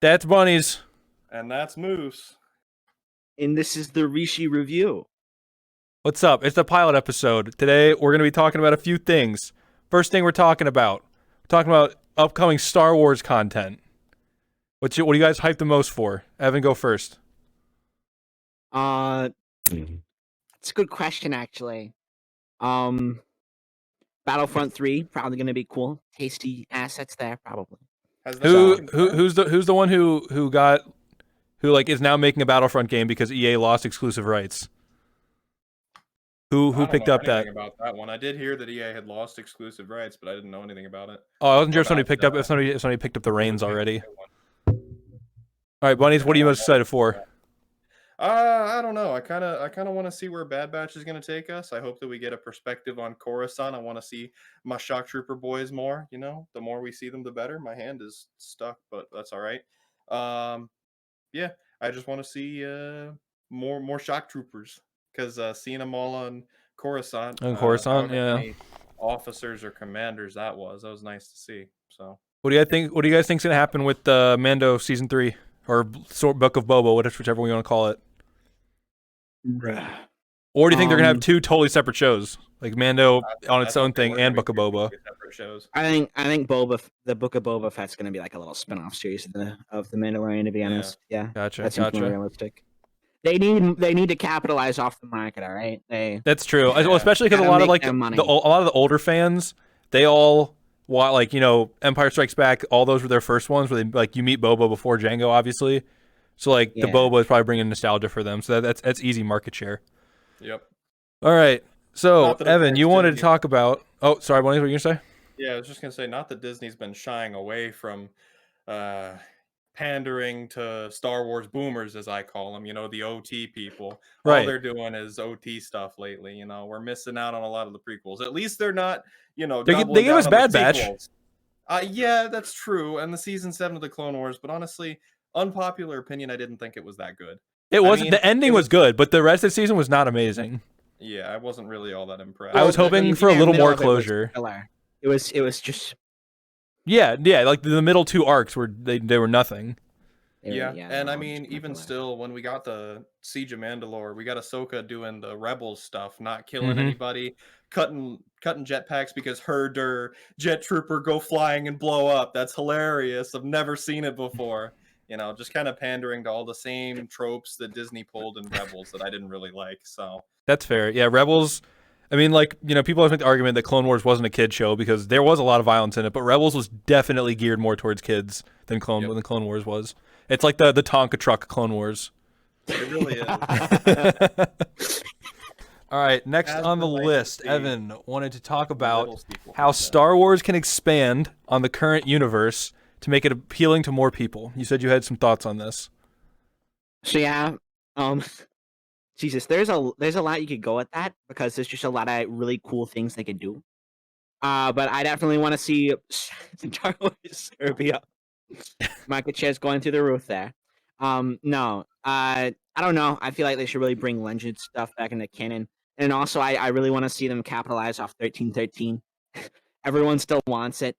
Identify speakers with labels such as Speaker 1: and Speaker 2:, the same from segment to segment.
Speaker 1: That's Bunnyz.
Speaker 2: And that's Moose.
Speaker 3: And this is the Rishi review.
Speaker 1: What's up? It's the pilot episode. Today, we're going to be talking about a few things. First thing we're talking about upcoming Star Wars content. What do you guys hype the most for? Evan, go first.
Speaker 3: It's a good question, actually. Battlefront 3 probably going to be cool. Tasty assets there, probably.
Speaker 1: Who's the one who is now making a Battlefront game because EA lost exclusive rights? Who picked up that?
Speaker 2: About that one, I did hear that EA had lost exclusive rights, but I didn't know anything about it.
Speaker 1: Oh, I wasn't sure if somebody picked up if somebody picked up the reins already. All right, Bunnyz, what are you most excited for?
Speaker 2: I don't know. I kind of want to see where Bad Batch is going to take us. I hope that we get a perspective on Coruscant. I want to see my Shock Trooper boys more. You know, the more we see them, the better. My hand is stuck, but that's all right. Yeah, I just want to see more Shock Troopers because seeing them all on Coruscant.
Speaker 1: Yeah.
Speaker 2: Officers or commanders that was nice to see. So,
Speaker 1: what do you think? What do you guys think's gonna happen with Mando season 3 or Book of Boba, whichever we want to call it? Or do you think they're gonna have two totally separate shows, like Mando on its own thing and Book of Boba?
Speaker 3: I think the Book of Boba Fett's gonna be like a little spin-off series of the Mandalorian. To be honest, yeah.
Speaker 1: Gotcha.
Speaker 3: That seems more realistic. They need to capitalize off the market, all right?
Speaker 1: That's true. Well, especially because a lot of the older fans, they all want Empire Strikes Back. All those were their first ones where they you meet Boba before Jango, obviously. So the Boba is probably bringing nostalgia for them. So that's easy market share.
Speaker 2: Yep.
Speaker 1: All right. So Evan, you wanted to talk about? Oh, sorry, Bunny, what were you gonna say?
Speaker 2: Yeah, I was just gonna say, not that Disney's been shying away from pandering to Star Wars boomers, as I call them, the OT people.
Speaker 1: Right.
Speaker 2: All they're doing is OT stuff lately. We're missing out on a lot of the prequels. At least they're not, they
Speaker 1: gave us Bad Batch.
Speaker 2: Yeah, that's true. And the season 7 of the Clone Wars, but honestly, unpopular opinion, I didn't think it was that good.
Speaker 1: It wasn't. The ending was good, but the rest of the season was not amazing.
Speaker 2: Yeah, I wasn't really all that impressed.
Speaker 1: I was hoping for a little more closure.
Speaker 3: It was just.
Speaker 1: Yeah, like the middle two arcs were they were nothing.
Speaker 2: Yeah, and I mean, even still, when we got the Siege of Mandalore, we got Ahsoka doing the Rebels stuff, not killing anybody, cutting jetpacks because her jet trooper go flying and blow up. That's hilarious. I've never seen it before. Just kind of pandering to all the same tropes that Disney pulled in Rebels that I didn't really like. So
Speaker 1: that's fair. Yeah, Rebels. I mean, people always make the argument that Clone Wars wasn't a kid show because there was a lot of violence in it, but Rebels was definitely geared more towards kids than Clone Wars was. It's like the Tonka truck Clone Wars.
Speaker 2: It really is.
Speaker 1: All right, next on the list, Evan wanted to talk about how Star Wars can expand on the current universe to make it appealing to more people. You said you had some thoughts on this.
Speaker 3: So yeah, Jesus, there's a lot you could go at that because there's just a lot of really cool things they could do. But I definitely want to see Star Wars Serbia market shares going through the roof there. No, I don't know. I feel like they should really bring Legend stuff back into canon, and also I really want to see them capitalize off 1313. Everyone still wants it.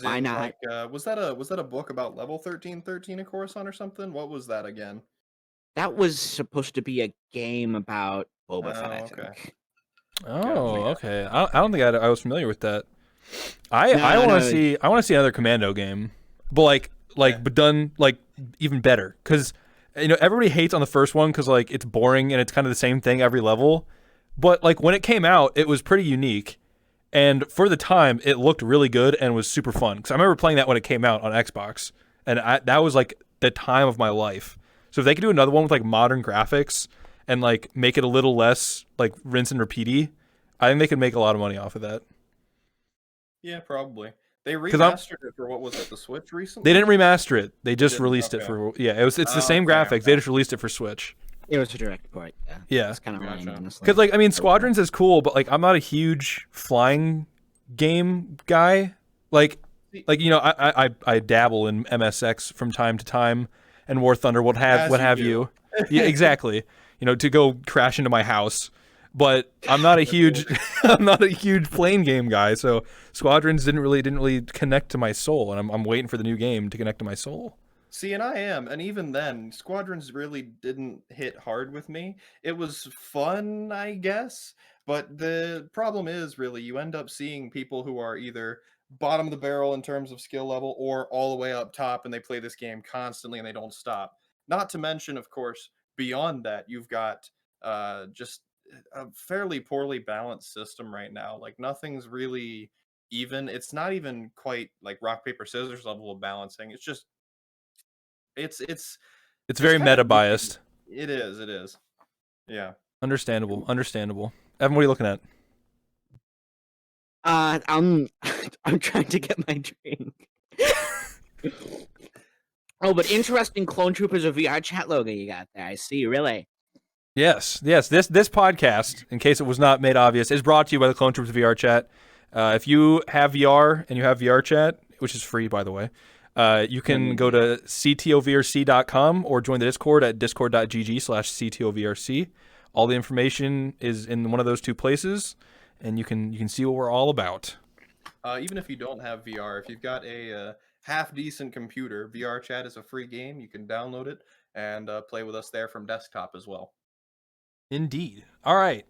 Speaker 3: Why not?
Speaker 2: Was that a book about level 1313 in Coruscant or something? What was that again?
Speaker 3: That was supposed to be a game about Boba Fett, I think.
Speaker 1: Oh, okay. I don't think I was familiar with that. I want to see another Commando game, but but done even better because everybody hates on the first one because it's boring and it's kind of the same thing every level. But when it came out, it was pretty unique, and for the time, it looked really good and was super fun. Because I remember playing that when it came out on Xbox, and that was the time of my life. So if they could do another one with modern graphics and make it a little less rinse and repeaty, I think they could make a lot of money off of that.
Speaker 2: Yeah, probably. They remastered it for what was it, the Switch recently?
Speaker 1: They didn't remaster it. They just released it for it's the same graphics. Okay. They just released it for Switch.
Speaker 3: It was a direct port. Yeah. It's kind of lame, honestly.
Speaker 1: Because Squadrons is cool, but I'm not a huge flying game guy. I dabble in MSX from time to time. And War Thunder, what have you? Yeah, exactly. To go crash into my house, but I'm not a huge plane game guy. So Squadrons didn't really connect to my soul, and I'm waiting for the new game to connect to my soul.
Speaker 2: See, and I am, and even then, Squadrons really didn't hit hard with me. It was fun, I guess, but the problem is really you end up seeing people who are either bottom of the barrel in terms of skill level or all the way up top and they play this game constantly and they don't stop. Not to mention, of course, beyond that, you've got just a fairly poorly balanced system right now. Like nothing's really even. It's not even quite like rock paper scissors level of balancing. It's just it's
Speaker 1: It's
Speaker 2: it's
Speaker 1: very
Speaker 2: kind
Speaker 1: meta
Speaker 2: of weird.
Speaker 1: biased.
Speaker 2: It is. It is. Yeah.
Speaker 1: Understandable. Understandable. Evan, what are you looking at?
Speaker 3: I'm I'm trying to get my drink. Oh, but interesting Clone Troopers of VR chat logo you got there. I see, really.
Speaker 1: Yes, yes. This podcast, in case it was not made obvious, is brought to you by the Clone Troopers VR Chat. If you have VR and you have VR Chat, which is free, by the way, you can go to CTOVRC.com or join the Discord at discord.gg/CTOVRC. All the information is in one of those two places, and you can see what we're all about.
Speaker 2: Even if you don't have VR, if you've got a half decent computer, VR Chat is a free game. You can download it and play with us there from desktop as well.
Speaker 1: Indeed. All right.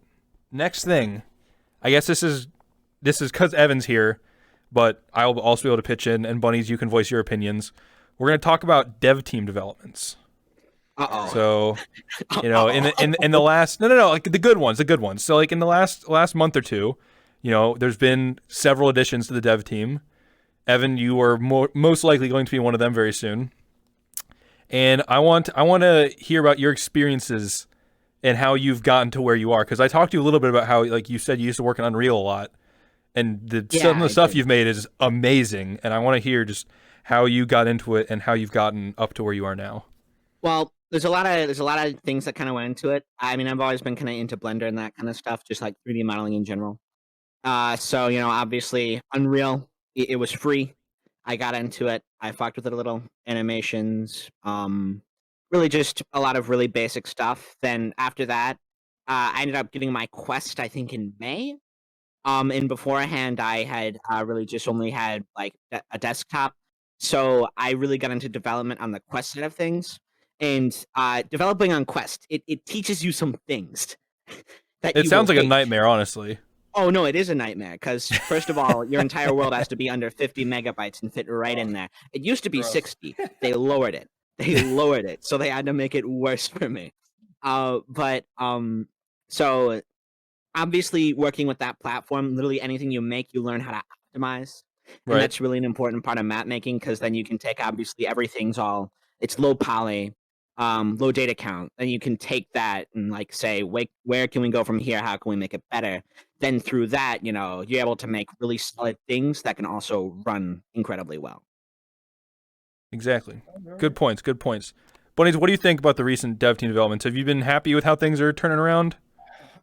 Speaker 1: Next thing. I guess this is because Evan's here, but I'll also be able to pitch in, and Bunnyz, you can voice your opinions. We're going to talk about dev team developments.
Speaker 3: Uh-oh.
Speaker 1: So, in the last no, like the good ones. So like in the last month or two, there's been several additions to the dev team. Evan, you are most likely going to be one of them very soon. And I want to hear about your experiences and how you've gotten to where you are, because I talked to you a little bit about how, like you said, you used to work in Unreal a lot, and some of the stuff you've made is amazing, and I want to hear just how you got into it and how you've gotten up to where you are now.
Speaker 3: Well, there's a lot of things that kind of went into it. I mean, I've always been kind of into Blender and that kind of stuff, just like 3D modeling in general. So obviously Unreal, it was free. I got into it. I fucked with it a little, animations, really just a lot of really basic stuff. Then after that, I ended up getting my Quest, I think, in May. And beforehand, I had really just only had like a desktop. So I really got into development on the Quest side of things. And developing on Quest, it teaches you some things that
Speaker 1: It sounds like a nightmare, honestly.
Speaker 3: Oh, no, it is a nightmare because, first of all, your entire world has to be under 50 megabytes and fit right in there. It used to be 60. They lowered it. So they had to make it worse for me. So obviously working with that platform, literally anything you make, you learn how to optimize. And
Speaker 1: Right.
Speaker 3: that's really an important part of map making, because then you can take, obviously, it's low poly, low data count. Then you can take that and like say, where can we go from here? How can we make it better? Then through that, you're able to make really solid things that can also run incredibly well.
Speaker 1: Exactly. Good points. Bunnyz, what do you think about the recent dev team developments? Have you been happy with how things are turning around?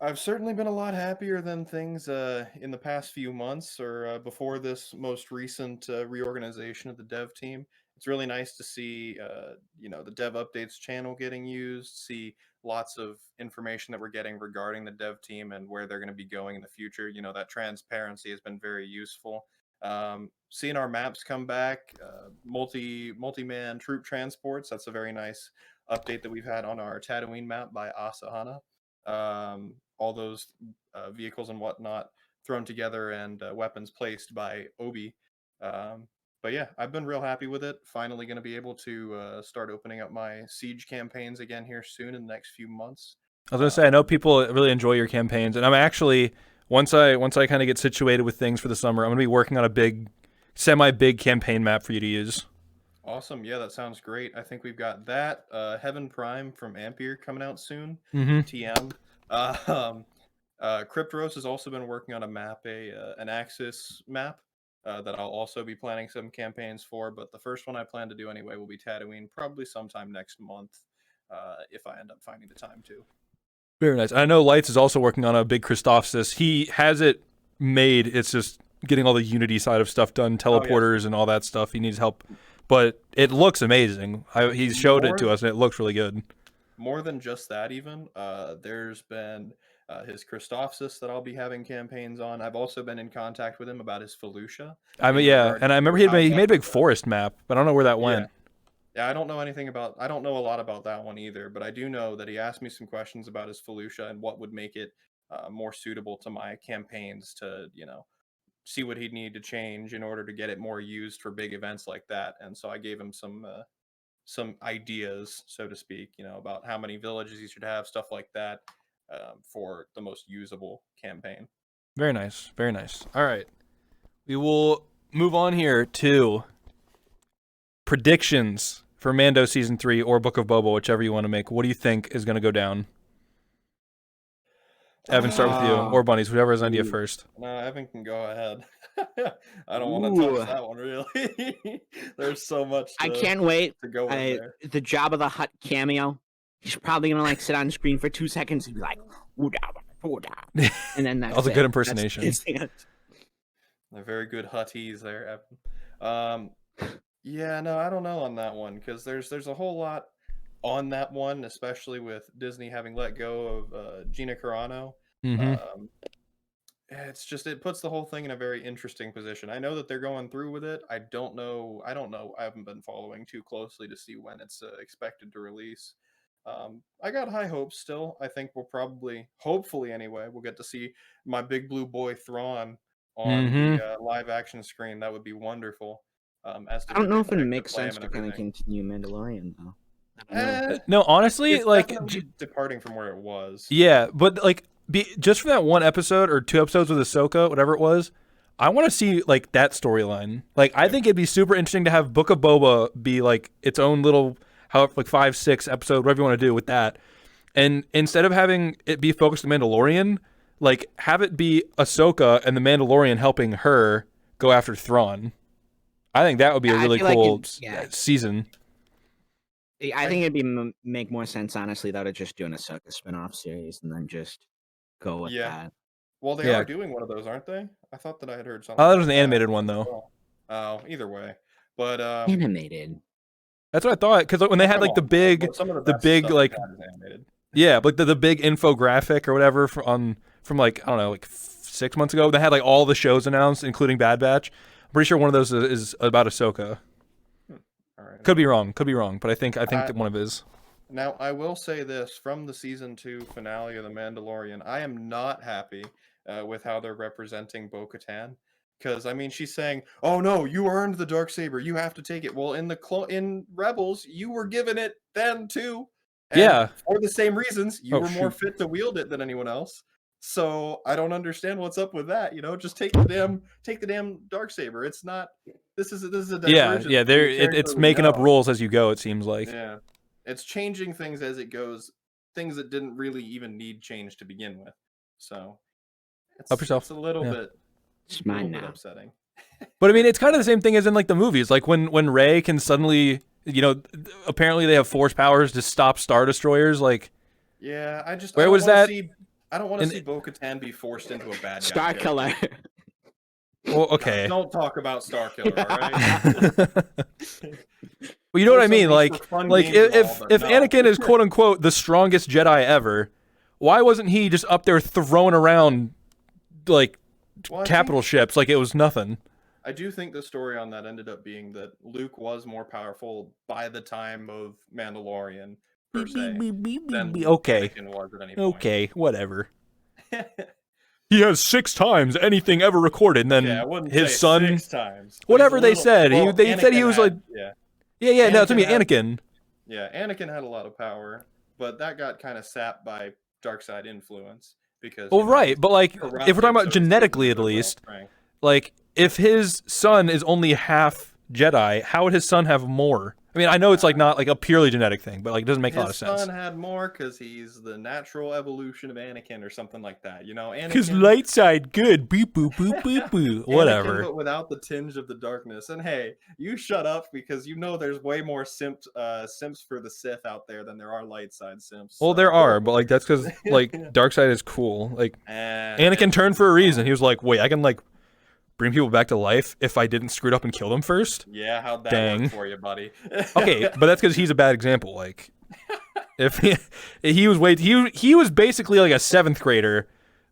Speaker 2: I've certainly been a lot happier than things in the past few months or before this most recent reorganization of the dev team. It's really nice to see, the dev updates channel getting used, see lots of information that we're getting regarding the dev team and where they're going to be going in the future. That transparency has been very useful. Seeing our maps come back, multi-man troop transports, that's a very nice update that we've had on our Tatooine map by Asahana. All those vehicles and whatnot thrown together and weapons placed by Obi. But yeah, I've been real happy with it. Finally going to be able to start opening up my siege campaigns again here soon in the next few months.
Speaker 1: I was going to say, I know people really enjoy your campaigns, and I'm actually, once I kind of get situated with things for the summer, I'm going to be working on a semi-big campaign map for you to use.
Speaker 2: Awesome. Yeah, that sounds great. I think we've got that. Heaven Prime from Ampere coming out soon.
Speaker 1: Mm-hmm.
Speaker 2: TM. Cryptoros has also been working on a map, an Axis map that I'll also be planning some campaigns for. But the first one I plan to do anyway will be Tatooine, probably sometime next month, if I end up finding the time to.
Speaker 1: Very nice. I know Lights is also working on a big Christophsis. He has it made. It's just getting all the Unity side of stuff done, teleporters and all that stuff. He needs help. But it looks amazing. He showed it to us, and it looks really good.
Speaker 2: More than just that, even. There's been his Christophsis that I'll be having campaigns on. I've also been in contact with him about his Felucia.
Speaker 1: I mean, yeah, and I remember he made a big forest map, but I don't know where that went.
Speaker 2: Yeah, I don't know I don't know a lot about that one either, but I do know that he asked me some questions about his Felucia and what would make it more suitable to my campaigns to, see what he'd need to change in order to get it more used for big events like that. And so I gave him some ideas, so to speak, about how many villages he should have, stuff like that, for the most usable campaign.
Speaker 1: Very nice. Very nice. All right. We will move on here to predictions for Mando Season 3 or Book of Boba, whichever you want to make. What do you think is going to go down? Evan, start with you. Or Bunnyz, whoever has an idea first.
Speaker 2: No, Evan can go ahead. I don't want to touch that one, really. There's so much
Speaker 3: I can't wait.
Speaker 2: to go with there.
Speaker 3: The Jabba the Hutt cameo. He's probably going to like sit on screen for 2 seconds and be like, "Ooda, ooda." And then that's
Speaker 1: That was a good impersonation.
Speaker 2: They're very good Hutties there, Evan. Yeah, no, I don't know on that one, because there's a whole lot on that one, especially with Disney having let go of Gina Carano. It's just, it puts the whole thing in a very interesting position. I know that they're going through with it. I don't know. I haven't been following too closely to see when it's expected to release. I got high hopes still. I think we'll probably, hopefully anyway, we'll get to see my big blue boy Thrawn on the live action screen. That would be wonderful.
Speaker 3: I don't know if it makes sense to kind of continue Mandalorian though.
Speaker 1: No, honestly,
Speaker 2: it's
Speaker 1: like
Speaker 2: departing from where it was.
Speaker 1: Yeah, but like just for that one episode or 2 episodes with Ahsoka, whatever it was, I want to see like that storyline. Like I think it'd be super interesting to have Book of Boba be like its own little, like 5, 6 episode, whatever you want to do with that. And instead of having it be focused on Mandalorian, like have it be Ahsoka and the Mandalorian helping her go after Thrawn. I think that would be a really cool season.
Speaker 3: I think it'd make more sense, honestly, though, to just do an Ahsoka spin-off series and then just go with that.
Speaker 2: Well, they are doing one of those, aren't they? I thought that I had heard something.
Speaker 1: Oh, that was an animated one, though.
Speaker 2: Oh, either way. But
Speaker 3: animated.
Speaker 1: That's what I thought, because when they had like the big like yeah, like the big infographic or whatever from like I don't know, like 6 months ago, they had like all the shows announced, including Bad Batch. I'm pretty sure one of those is about Ahsoka.
Speaker 2: All right.
Speaker 1: Could be wrong, but I think that one of it is.
Speaker 2: Now, I will say this, from the season 2 finale of The Mandalorian, I am not happy with how they're representing Bo-Katan. Because, I mean, she's saying, "Oh no, you earned the Darksaber, you have to take it." Well, in Rebels, you were given it then too. And for the same reasons, you were more fit to wield it than anyone else. So I don't understand what's up with that. Just take the damn Darksaber. It's not. This is a divergence.
Speaker 1: Yeah. It's making up rules as you go. It seems like.
Speaker 2: Yeah, it's changing things as it goes. Things that didn't really even need change to begin with. So
Speaker 1: help yourself.
Speaker 2: It's a little bit.
Speaker 3: It's mine now.
Speaker 2: Upsetting.
Speaker 1: But I mean, it's kind of the same thing as in like the movies. Like when Rey can suddenly, apparently they have force powers to stop Star Destroyers. Like,
Speaker 2: yeah,
Speaker 1: where was that?
Speaker 2: I don't want to see Bo-Katan be forced into a bad guy.
Speaker 3: Star Killer.
Speaker 1: Well, okay.
Speaker 2: Don't talk about Star Killer, all right?
Speaker 1: Well, you know what I mean? Like if Anakin is quote unquote the strongest Jedi ever, why wasn't he just up there throwing around like capital ships like it was nothing?
Speaker 2: I do think the story on that ended up being that Luke was more powerful by the time of Mandalorian.
Speaker 1: Okay. Okay, whatever. He has 6 times anything ever recorded, and then his son.
Speaker 2: 6 times.
Speaker 1: Whatever they said. They said he was like. Yeah. No, to me, Anakin.
Speaker 2: Yeah, Anakin had a lot of power, but that got kind of sapped by dark side influence because.
Speaker 1: Well, right, but like if we're talking about genetically, at least, like if his son is only half Jedi, how would his son have more? I mean, I know it's like not like a purely genetic thing, but like it doesn't make a lot of sense.
Speaker 2: His son had more because he's the natural evolution of Anakin or something like that, Anakin.
Speaker 1: Because light side good, boop boop boop boop boop, whatever.
Speaker 2: Anakin, but without the tinge of the darkness. And hey, you shut up because there's way more simps for the Sith out there than there are light side simps.
Speaker 1: Well, there are, but like that's because like dark side is cool. Like Anakin turned for a reason. He was like, wait, I can like bring people back to life if I didn't screw it up and kill them first?
Speaker 2: Yeah, how'd that work for you, buddy?
Speaker 1: Okay, but that's because he's a bad example. Like, if he was basically like a 7th grader,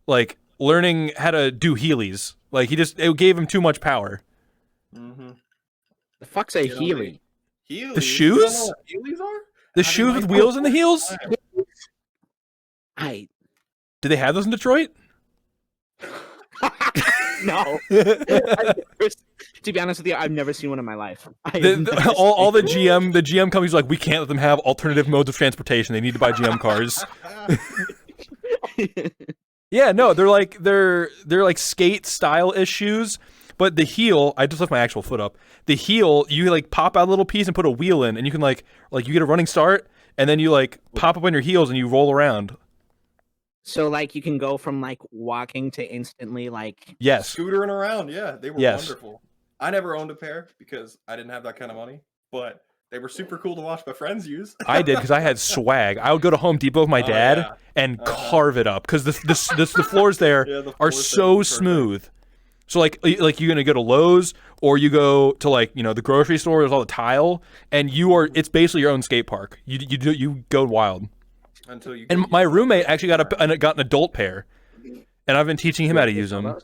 Speaker 1: like learning how to do Heelys. Like it gave him too much power.
Speaker 3: The fuck's a Heely?
Speaker 2: Heelys?
Speaker 1: The shoes?
Speaker 2: You don't know what Heelys are?
Speaker 1: The shoes with wheels in the heels?
Speaker 3: I
Speaker 1: Did they have those in Detroit?
Speaker 3: no. To be honest with you, I've never seen one in my life.
Speaker 1: All the GM companies are like, we can't let them have alternative modes of transportation. They need to buy GM cars. Yeah, no, they're like skate style-ish shoes, but the heel, I just left my actual foot up. The heel, you like pop out a little piece and put a wheel in, and you can like you get a running start, and then you like pop up on your heels and you roll around.
Speaker 3: So like you can go from like walking to instantly like
Speaker 1: yes,
Speaker 2: scootering around. Yeah, they were wonderful. I never owned a pair because I didn't have that kind of money, but they were super cool to watch my friends use.
Speaker 1: I did because I had swag. I would go to Home Depot with my dad and carve it up because the floors there are so smooth. So like you're gonna go to Lowe's or you go to like the grocery store. There's all the tile, and it's basically your own skate park. You go wild.
Speaker 2: Until you.
Speaker 1: And my roommate actually got an adult pair, and I've been teaching him how to use them.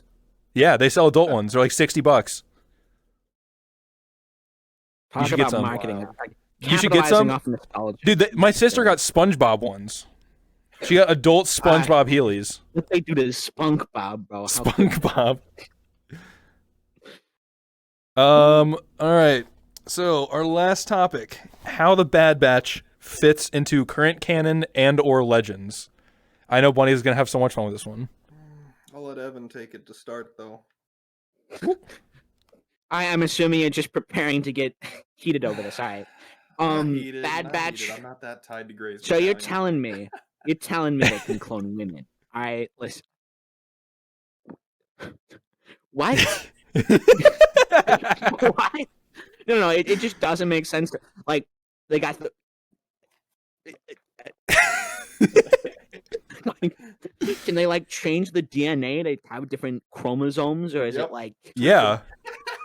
Speaker 1: Yeah, they sell adult ones. They're like $60.
Speaker 3: Talk
Speaker 1: you should get
Speaker 3: about
Speaker 1: some.
Speaker 3: marketing.
Speaker 1: Wow. You should get some. Dude, my sister got SpongeBob ones. She got adult SpongeBob Heelys.
Speaker 3: What they do to Spunk Bob, bro?
Speaker 1: SpongeBob. All right. So our last topic: how the Bad Batch fits into current canon and/or legends. I know Bunnyz is gonna have so much fun with this one.
Speaker 2: I'll let Evan take it to start, though.
Speaker 3: I am assuming you're just preparing to get heated over this. All right.
Speaker 2: Heated,
Speaker 3: Bad Batch.
Speaker 2: Heated. I'm not that tied to Grey's.
Speaker 3: So you're telling me they can clone women? All right, listen. What? Why? No. It just doesn't make sense. Like they got the. Can they like change the DNA to have different chromosomes, or is it like?
Speaker 1: Yeah.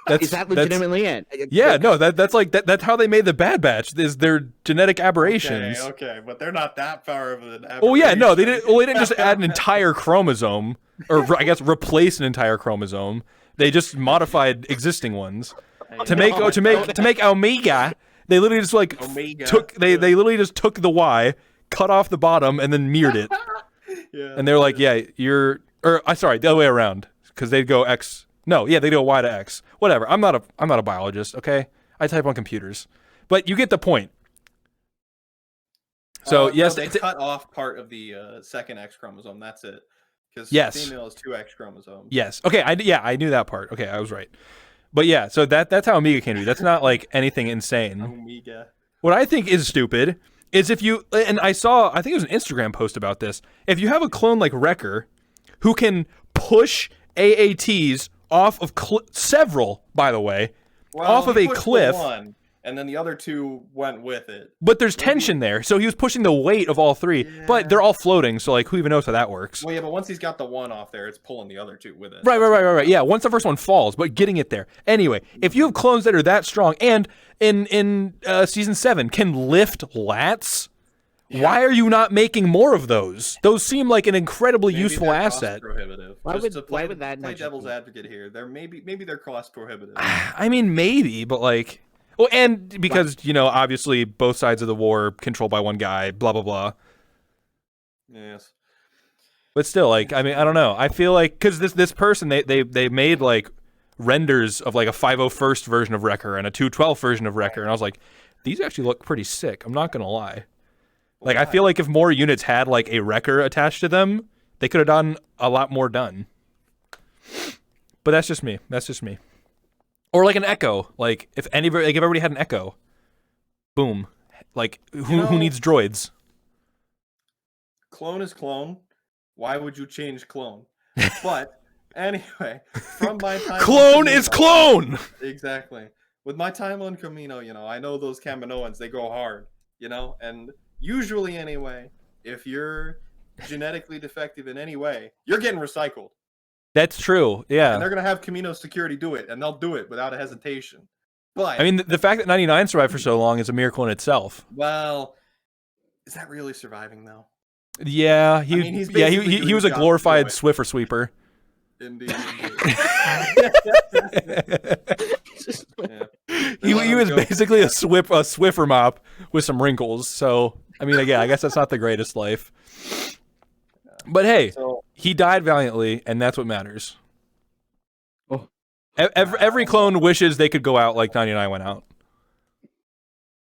Speaker 3: Is that legitimately it?
Speaker 1: Yeah, no, that's how they made the Bad Batch. Is their genetic aberrations.
Speaker 2: Okay, but they're not that far of an aberration.
Speaker 1: Oh yeah, no, they didn't. Well, they didn't just add an entire chromosome, or I guess replace an entire chromosome. They just modified existing ones to make Omega. They literally just they literally just took the Y, cut off the bottom, and then mirrored it.
Speaker 2: Yeah,
Speaker 1: and they're like, yeah, sorry, the other way around, because they'd go X. No, yeah, they go Y to X. Whatever. I'm not a biologist, okay? I type on computers. But you get the point. So, yes.
Speaker 2: No, they cut off part of the second X chromosome. That's it. Because female is 2 X chromosomes.
Speaker 1: Yes. Okay, I knew that part. Okay, I was right. But yeah, so that's how Omega came to be. That's not like anything insane.
Speaker 2: Omega.
Speaker 1: What I think is stupid is if you, and I think it was an Instagram post about this, if you have a clone like Wrecker who can push AATs off of several, by the way, off of a cliff.
Speaker 2: One, and then the other 2 went with it.
Speaker 1: But there's tension there, so he was pushing the weight of all 3. Yeah. But they're all floating, so like who even knows how that works?
Speaker 2: Well, yeah, but once he's got the 1 off there, it's pulling the other 2 with it.
Speaker 1: Right. Yeah, once the first one falls, but getting it there. Anyway, if you have clones that are that strong, and in season 7 can lift lats. Yeah. Why are you not making more of those? Those seem like an incredibly useful asset.
Speaker 3: Why would that
Speaker 2: play devil's advocate here? Maybe they're cost prohibitive.
Speaker 1: I mean, maybe, but like, well, and because obviously both sides of the war controlled by one guy, blah blah blah.
Speaker 2: Yes.
Speaker 1: But still, like, I mean, I don't know. I feel like because this person they made like renders of like a 501st version of Wrecker and a 212 version of Wrecker, and I was like, these actually look pretty sick. I'm not gonna lie. Like, I feel like if more units had, like, a Wrecker attached to them, they could have done a lot more done. But that's just me. Or, like, an Echo. Like, if everybody had an Echo, boom. Like, who needs droids?
Speaker 2: Clone is clone. Why would you change clone? But, anyway, from my time...
Speaker 1: Clone is clone!
Speaker 2: Exactly. With my time on Camino, I know those Kaminoans, they go hard, and... Usually, anyway, if you're genetically defective in any way, you're getting recycled.
Speaker 1: That's true, yeah.
Speaker 2: And they're going to have Camino security do it, and they'll do it without a hesitation. But
Speaker 1: I mean, the fact that 99 survived for so long is a miracle in itself.
Speaker 2: Well, is that really surviving, though?
Speaker 1: Yeah, he was a glorified Swiffer sweeper.
Speaker 2: Indeed. Yeah.
Speaker 1: He was basically a Swiffer mop with some wrinkles. So I mean, again, I guess that's not the greatest life. But hey, he died valiantly, and that's what matters.
Speaker 3: Oh.
Speaker 1: Every clone wishes they could go out like 99 went out.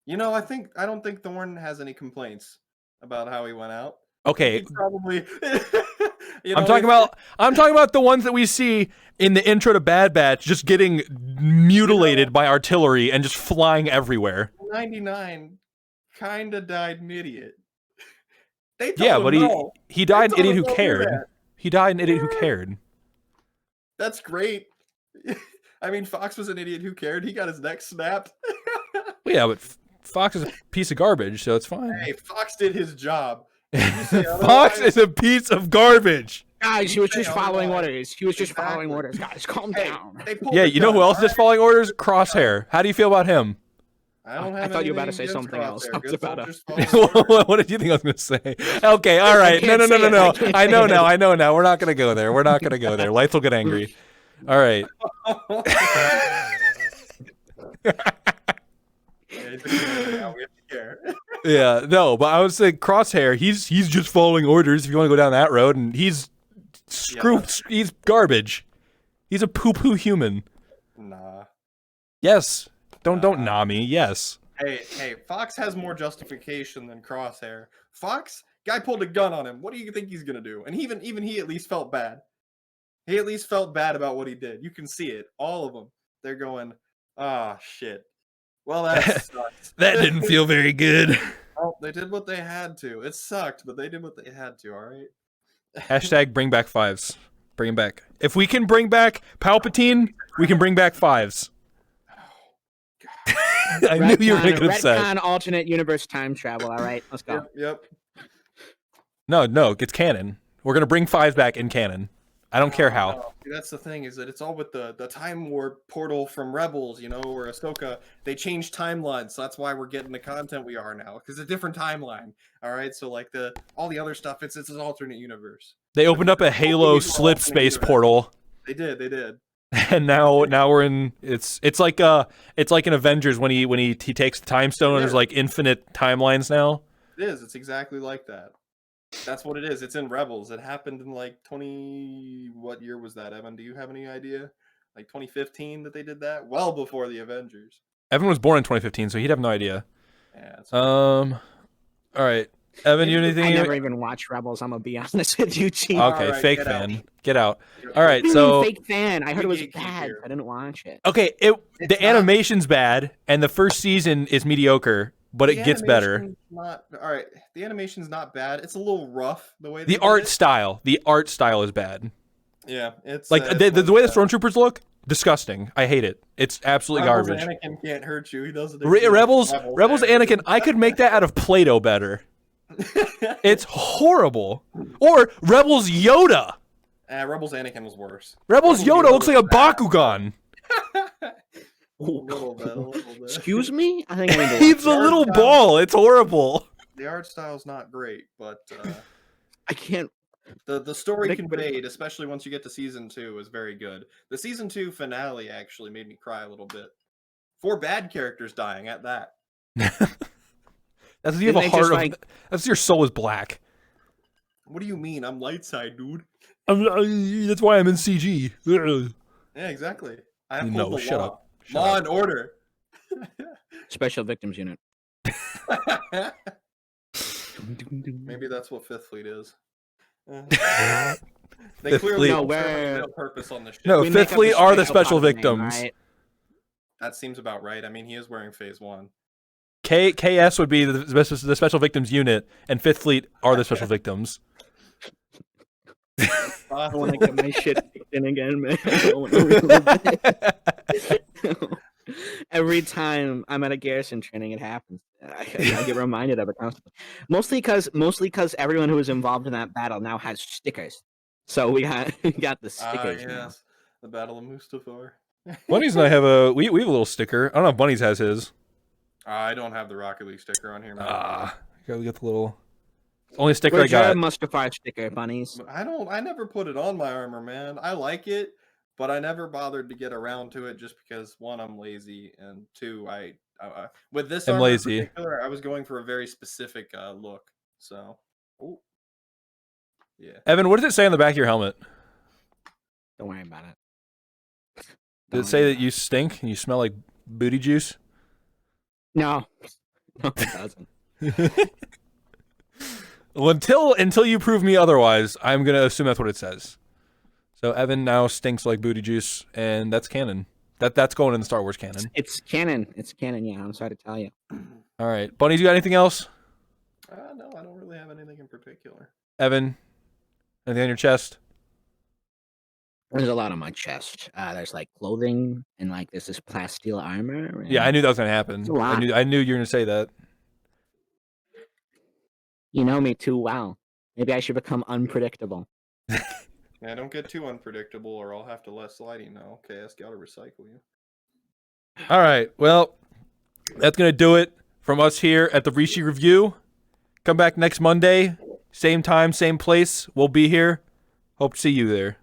Speaker 2: You know, I don't think Thorne has any complaints about how he went out.
Speaker 1: Okay,
Speaker 2: probably. You know,
Speaker 1: I'm talking about the ones that we see in the intro to Bad Batch, just getting mutilated by artillery and just flying everywhere.
Speaker 2: 99 kind of died an idiot. They told
Speaker 1: Yeah,
Speaker 2: him
Speaker 1: but
Speaker 2: no.
Speaker 1: he died an
Speaker 2: They told
Speaker 1: idiot
Speaker 2: him
Speaker 1: who
Speaker 2: don't do
Speaker 1: cared.
Speaker 2: that.
Speaker 1: He died an idiot who cared.
Speaker 2: That's great. I mean, Fox was an idiot who cared. He got his neck snapped.
Speaker 1: Well, yeah, but Fox is a piece of garbage, so it's fine.
Speaker 2: Hey, Fox did his job.
Speaker 1: Fox is a piece of garbage.
Speaker 3: Guys, he was just following orders. He was just following orders. Guys, calm down.
Speaker 2: Yeah,
Speaker 1: you know who else is just following orders? Crosshair. How do you feel about him?
Speaker 2: I
Speaker 3: thought you were about to say something else. I was about
Speaker 1: What did you think I was going to say? Okay, all right. No. I know now. We're not going to go there. Lights will get angry. All right. Yeah, no, but I would say Crosshair, he's just following orders if you want to go down that road, and he's he's garbage. He's a poo-poo human.
Speaker 2: Nah.
Speaker 1: Yes. Don't nah me. Yes.
Speaker 2: Hey, Fox has more justification than Crosshair. Fox, guy pulled a gun on him. What do you think he's gonna do? And even he at least felt bad. He at least felt bad about what he did. You can see it. All of them. They're going, ah, shit. Well, that sucks.
Speaker 1: That didn't feel very good.
Speaker 2: Well, they did what they had to. It sucked, but they did what they had to, all right?
Speaker 1: Hashtag bring back fives. Bring him back. If we can bring back Palpatine, we can bring back fives. I knew you were making upset.
Speaker 3: Retcon alternate universe time travel, all right? Let's go.
Speaker 2: Yep.
Speaker 1: No, it's canon. We're going to bring fives back in canon. I don't care how.
Speaker 2: No. That's the thing, is that it's all with the time warp portal from Rebels, you know, where Ahsoka, they changed timelines, so that's why we're getting the content we are now, because it's a different timeline. All right, so like all the other stuff, it's an alternate universe.
Speaker 1: They opened up a Halo slip space portal.
Speaker 2: They did.
Speaker 1: And now we're in it's like in Avengers when he takes the time stone and there's like infinite timelines now.
Speaker 2: It is. It's exactly like that. That's what it is. It's in Rebels. It happened in like what year was that, Evan? Do you have any idea? Like 2015 that they did that? Well before the Avengers.
Speaker 1: Evan was born in 2015, so he'd have no idea.
Speaker 2: Yeah.
Speaker 1: All right. Evan, you anything?
Speaker 3: I never even watched Rebels. I'm gonna be honest with you, Chief.
Speaker 1: Okay,
Speaker 2: right,
Speaker 1: fake
Speaker 2: get
Speaker 1: fan.
Speaker 2: out.
Speaker 1: Get out.
Speaker 3: What
Speaker 1: All right,
Speaker 3: do you
Speaker 1: so
Speaker 3: mean fake fan. I heard it was
Speaker 2: gatekeeper.
Speaker 3: bad. I didn't watch it.
Speaker 1: okay, the animation's bad, and the first season is mediocre, but it gets better.
Speaker 2: All right, the animation's not bad. It's a little rough the way
Speaker 1: The art style is bad.
Speaker 2: Yeah, it's
Speaker 1: like the way the stormtroopers look, disgusting. I hate it. It's absolutely garbage.
Speaker 2: Anakin can't hurt you. He doesn't.
Speaker 1: Rebels Anakin. I could make that out of Play-Doh better. It's horrible. Or Rebels Yoda.
Speaker 2: Rebels Anakin was worse.
Speaker 1: Rebels Yoda looks like a Bakugan.
Speaker 2: A little bit.
Speaker 3: Excuse me? I think I need to
Speaker 1: He's a little ball. It's horrible.
Speaker 2: The art style's not great, but
Speaker 3: I can't.
Speaker 2: The story conveyed, especially once you get to season 2, is very good. The season 2 finale actually made me cry a little bit. 4 bad characters dying at that.
Speaker 1: That's you have a heart of. That's your soul is black.
Speaker 2: What do you mean? I'm light side, dude.
Speaker 1: That's why I'm in CG.
Speaker 2: Yeah, exactly. I
Speaker 1: No, shut up.
Speaker 2: Law and order.
Speaker 3: Special Victims Unit.
Speaker 2: Maybe that's what Fifth Fleet is. They
Speaker 1: Fifth
Speaker 2: clearly
Speaker 1: Fleet.
Speaker 2: have no purpose on the ship.
Speaker 1: No, Fifth Fleet are the special victims.
Speaker 3: Right?
Speaker 2: That seems about right. I mean, he is wearing Phase 1.
Speaker 1: KS would be the special victims unit, and Fifth Fleet are the special victims.
Speaker 3: I want to get my shit kicked in again, man. Every time I'm at a garrison training, it happens. I get reminded of it constantly. Mostly because everyone who was involved in that battle now has stickers. So we got the stickers.
Speaker 2: Yes, the Battle of Mustafar.
Speaker 1: Bunnyz and I have we have a little sticker. I don't know if Bunnyz has his.
Speaker 2: I don't have the Rocket League sticker on here. Man.
Speaker 1: We got the little. Only sticker
Speaker 3: Where's
Speaker 1: I got.
Speaker 3: your Mustafar sticker, Bunnyz?
Speaker 2: I never put it on my armor, man. I like it, but I never bothered to get around to it just because one, I'm lazy, and two, I with this
Speaker 1: I'm
Speaker 2: armor in
Speaker 1: lazy.
Speaker 2: particular, I was going for a very specific look. So, yeah.
Speaker 1: Evan, what does it say on the back of your helmet?
Speaker 3: Don't worry about it.
Speaker 1: Does it say that you stink and you smell like booty juice?
Speaker 3: No. No, it doesn't.
Speaker 1: Well, until you prove me otherwise, I'm gonna assume that's what it says. So Evan now stinks like booty juice, and that's canon. That's going in the Star Wars canon.
Speaker 3: It's canon. It's canon. Yeah, I'm sorry to tell you.
Speaker 1: All right, Bunnyz, you got anything else?
Speaker 2: No, I don't really have anything in particular.
Speaker 1: Evan, anything on your chest?
Speaker 3: There's a lot on my chest. There's like clothing and like there's this plasteel armor.
Speaker 1: Yeah, I knew that was gonna happen.
Speaker 3: It's a lot.
Speaker 1: I knew you were gonna say that.
Speaker 3: You know me too well. Maybe I should become unpredictable.
Speaker 2: Yeah, don't get too unpredictable, or I'll have to let Slidey know. Okay, ask y'all to recycle you.
Speaker 1: All right, well, that's gonna do it from us here at the Rishi Review. Come back next Monday, same time, same place. We'll be here. Hope to see you there.